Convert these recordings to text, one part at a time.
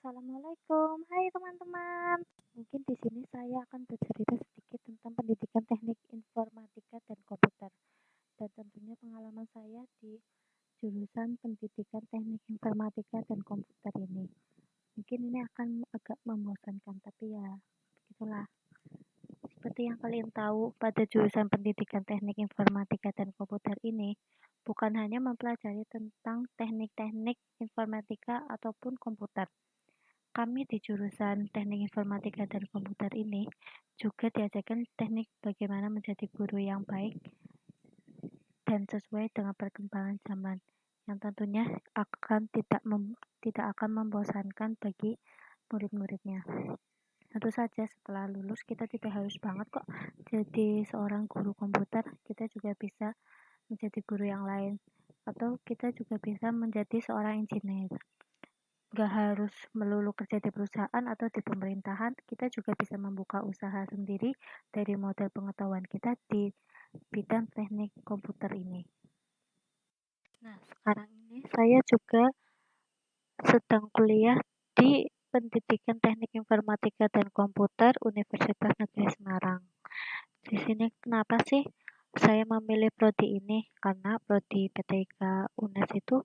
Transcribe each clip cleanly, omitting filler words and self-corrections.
Assalamualaikum, hai teman-teman. Mungkin di sini saya akan bercerita sedikit tentang pendidikan teknik informatika dan komputer, dan tentunya pengalaman saya di jurusan pendidikan teknik informatika dan komputer ini. Mungkin ini akan agak membosankan, tapi ya begitulah. Seperti yang kalian tahu, pada jurusan pendidikan teknik informatika dan komputer ini, bukan hanya mempelajari tentang teknik-teknik informatika ataupun komputer. Kami di jurusan Teknik Informatika dan Komputer ini juga diajarkan teknik bagaimana menjadi guru yang baik dan sesuai dengan perkembangan zaman, yang tentunya tidak akan membosankan bagi murid-muridnya. Tentu saja setelah lulus kita tidak harus banget kok jadi seorang guru komputer, kita juga bisa menjadi guru yang lain, atau kita juga bisa menjadi seorang engineer. Gak harus melulu kerja di perusahaan atau di pemerintahan, kita juga bisa membuka usaha sendiri dari modal pengetahuan kita di bidang teknik komputer ini. Nah, sekarang ini saya juga sedang kuliah di Pendidikan Teknik Informatika dan Komputer Universitas Negeri Semarang. Di sini kenapa sih saya memilih prodi ini? Karena prodi PTIK UNES itu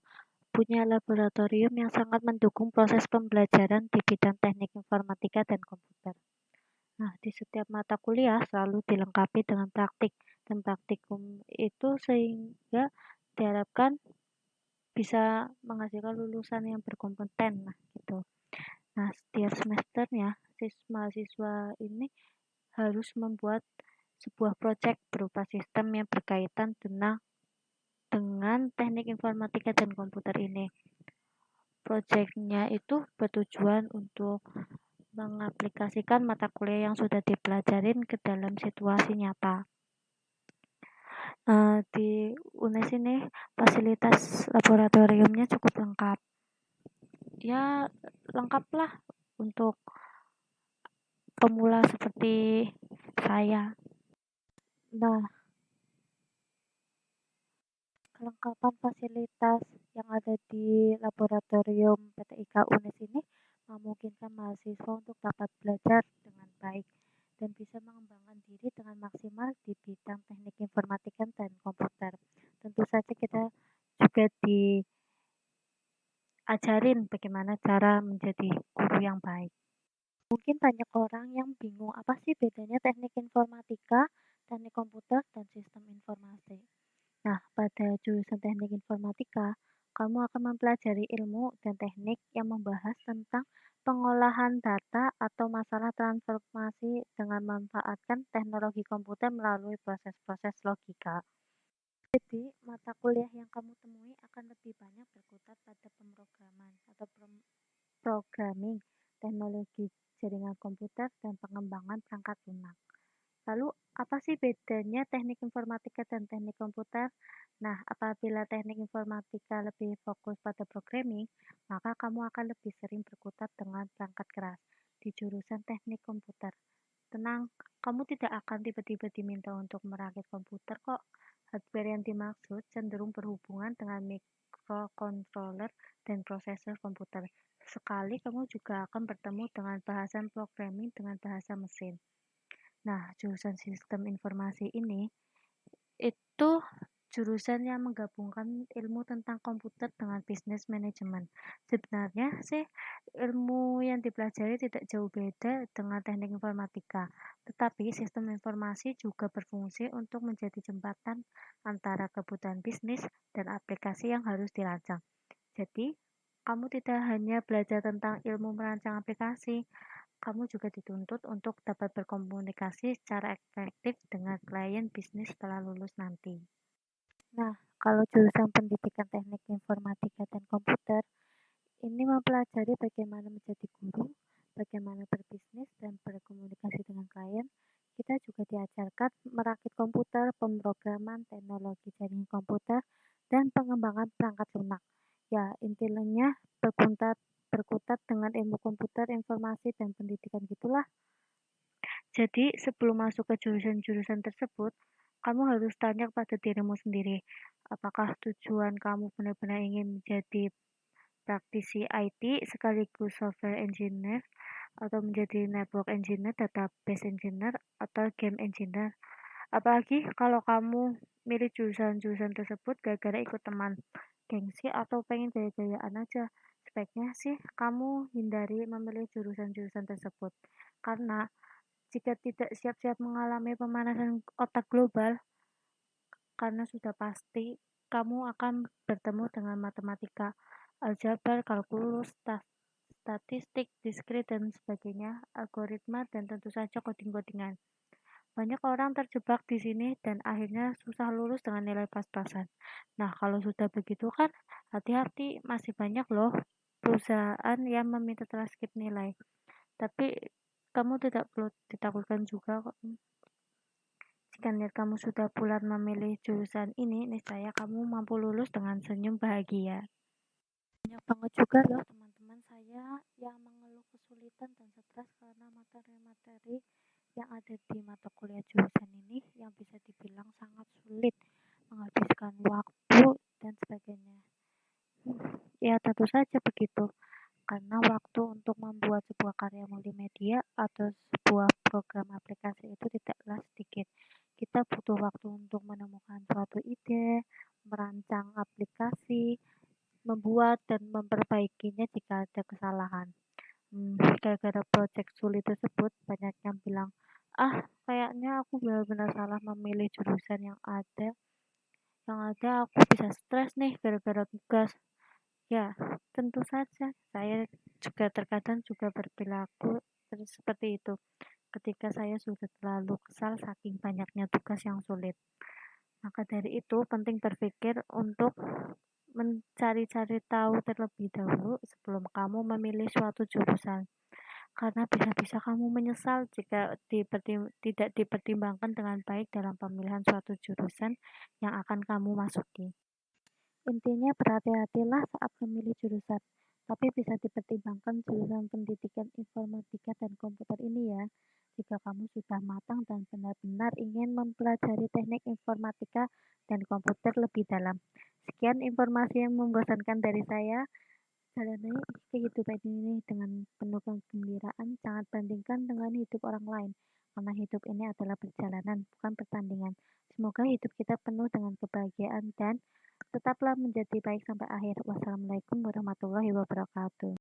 punya laboratorium yang sangat mendukung proses pembelajaran di bidang teknik informatika dan komputer. Nah, di setiap mata kuliah selalu dilengkapi dengan praktik, dan praktikum itu sehingga diharapkan bisa menghasilkan lulusan yang berkompeten. Nah, gitu. Nah, setiap semesternya, mahasiswa ini harus membuat sebuah proyek berupa sistem yang berkaitan dengan teknik informatika dan komputer ini. Proyeknya itu bertujuan untuk mengaplikasikan mata kuliah yang sudah dipelajarin ke dalam situasi nyata. Di UNES ini fasilitas laboratoriumnya cukup lengkap. Ya, lengkaplah untuk pemula seperti saya. Nah, kelengkapan fasilitas yang ada di laboratorium PTIK UNES ini memungkinkan mahasiswa untuk dapat belajar dengan baik dan bisa mengembangkan diri dengan maksimal di bidang teknik informatika dan komputer. Tentu saja kita juga diajarin bagaimana cara menjadi guru yang baik. Mungkin banyak orang yang bingung apa sih bedanya teknik informatika, teknik komputer, dan sistem informasi. Nah, pada jurusan teknik informatika, kamu akan mempelajari ilmu dan teknik yang membahas tentang pengolahan data atau masalah transformasi dengan memanfaatkan teknologi komputer melalui proses-proses logika. Jadi, mata kuliah yang kamu temui akan lebih banyak berkutat pada pemrograman atau programming, teknologi jaringan komputer, dan pengembangan perangkat lunak. Lalu, apa sih bedanya teknik informatika dan teknik komputer? Nah, apabila teknik informatika lebih fokus pada programming, maka kamu akan lebih sering berkutat dengan perangkat keras di jurusan teknik komputer. Tenang, kamu tidak akan tiba-tiba diminta untuk merakit komputer kok. Hardware yang dimaksud cenderung berhubungan dengan microcontroller dan prosesor komputer. Sekali kamu juga akan bertemu dengan bahasan programming dengan bahasa mesin. Nah, jurusan sistem informasi ini itu jurusan yang menggabungkan ilmu tentang komputer dengan bisnis manajemen. Sebenarnya sih ilmu yang dipelajari tidak jauh beda dengan teknik informatika, tetapi sistem informasi juga berfungsi untuk menjadi jembatan antara kebutuhan bisnis dan aplikasi yang harus dirancang. Jadi, kamu tidak hanya belajar tentang ilmu merancang aplikasi, kamu juga dituntut untuk dapat berkomunikasi secara efektif dengan klien bisnis setelah lulus nanti. Nah, kalau jurusan pendidikan teknik informatika dan komputer, ini mempelajari bagaimana menjadi guru, bagaimana berbisnis dan berkomunikasi dengan klien. Kita juga diajarkan merakit komputer, pemrograman, teknologi jaringan komputer, dan pengembangan perangkat lunak. Ya, intinya berkutat dengan ilmu komputer, informasi, dan pendidikan gitulah. Jadi, sebelum masuk ke jurusan-jurusan tersebut, kamu harus tanya pada dirimu sendiri, apakah tujuan kamu benar-benar ingin menjadi praktisi IT sekaligus software engineer, atau menjadi network engineer, database engineer, atau game engineer. Apalagi kalau kamu milih jurusan-jurusan tersebut gara-gara ikut teman, gengsi, atau pengen gaya-gayaan aja. Sebaiknya sih kamu hindari memilih jurusan-jurusan tersebut. Karena jika tidak siap-siap mengalami pemanasan otak global, karena sudah pasti kamu akan bertemu dengan matematika, aljabar, kalkulus, statistik, diskrit, dan sebagainya, algoritma, dan tentu saja coding-codingan. Banyak orang terjebak di sini dan akhirnya susah lulus dengan nilai pas-pasan. Nah, kalau sudah begitu kan, hati-hati, masih banyak loh perusahaan yang meminta transkrip nilai. Tapi kamu tidak perlu ditakutkan juga kok. Jika niat kamu sudah bulat memilih jurusan ini, niscaya kamu mampu lulus dengan senyum bahagia. Banyak banget juga loh teman-teman saya yang mengeluh kesulitan dan stres karena materi-materi yang ada di mata kuliah jurusan ini yang bisa dibilang sangat sulit, menghabiskan waktu, dan sebagainya. Ya tentu saja begitu, karena waktu untuk membuat sebuah karya multimedia atau sebuah program aplikasi itu tidaklah sedikit. Kita butuh waktu untuk menemukan suatu ide, merancang aplikasi, membuat dan memperbaikinya jika ada kesalahan. Gara-gara proyek sulit tersebut, banyak yang bilang, ah kayaknya aku benar-benar salah memilih jurusan yang ada. Yang ada aku bisa stres nih gara-gara tugas. Ya, tentu saja saya juga terkadang juga berperilaku seperti itu ketika saya sudah terlalu kesal saking banyaknya tugas yang sulit. Maka dari itu penting berpikir untuk mencari-cari tahu terlebih dahulu sebelum kamu memilih suatu jurusan. Karena bisa-bisa kamu menyesal jika tidak dipertimbangkan dengan baik dalam pemilihan suatu jurusan yang akan kamu masuki. Intinya berhati-hatilah saat memilih jurusan, tapi bisa dipertimbangkan jurusan pendidikan informatika dan komputer ini ya, jika kamu sudah matang dan benar-benar ingin mempelajari teknik informatika dan komputer lebih dalam. Sekian informasi yang membosankan dari saya. Jalani kehidupan ini dengan penuh kegembiraan, jangan bandingkan dengan hidup orang lain, karena hidup ini adalah perjalanan, bukan pertandingan. Semoga hidup kita penuh dengan kebahagiaan dan tetaplah menjadi baik sampai akhir. Wassalamualaikum warahmatullahi wabarakatuh.